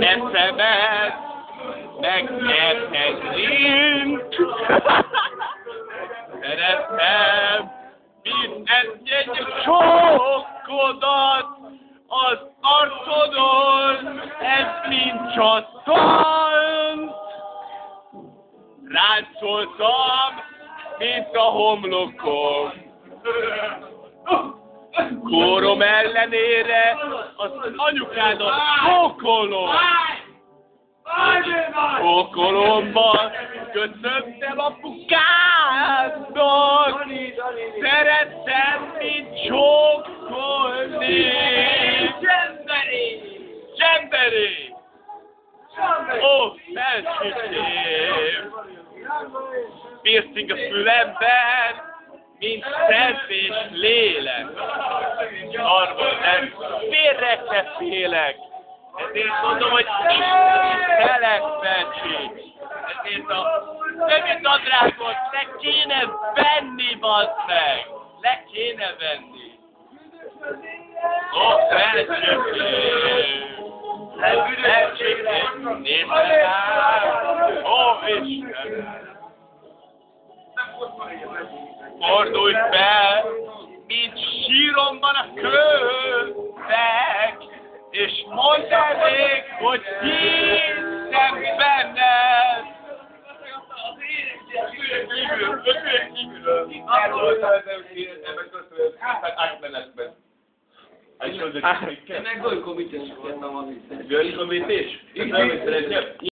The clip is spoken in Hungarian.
Eszemet megnyerhetnénk. Szeretem, mint egy csókodat az arcodon, ez mind csattant. Rád szóltam, mint a homlokom. Kórom ellenére az anyukádat csókolom. Csókolomban köszöntem apukádnak. Szeretem, mint csókolni. Csemberi! Ó, felsőtém! Piercing a fülemben, mint szent és lélek. Arról nem félek. Ezért mondom, hogy tisztelek, Fecsi. Ezért a szemétnadrágot le kéne venni, bazd meg! Le kéne venni. Ó, felsőtém! Felsőtém! Nézd rám! Ó, Istenem! Fordulj fel, mint síromban a kövek, és mondd el még, hogy hiszem benned. Ennek Göl Committee-s voltam, amit Göl Committee-s?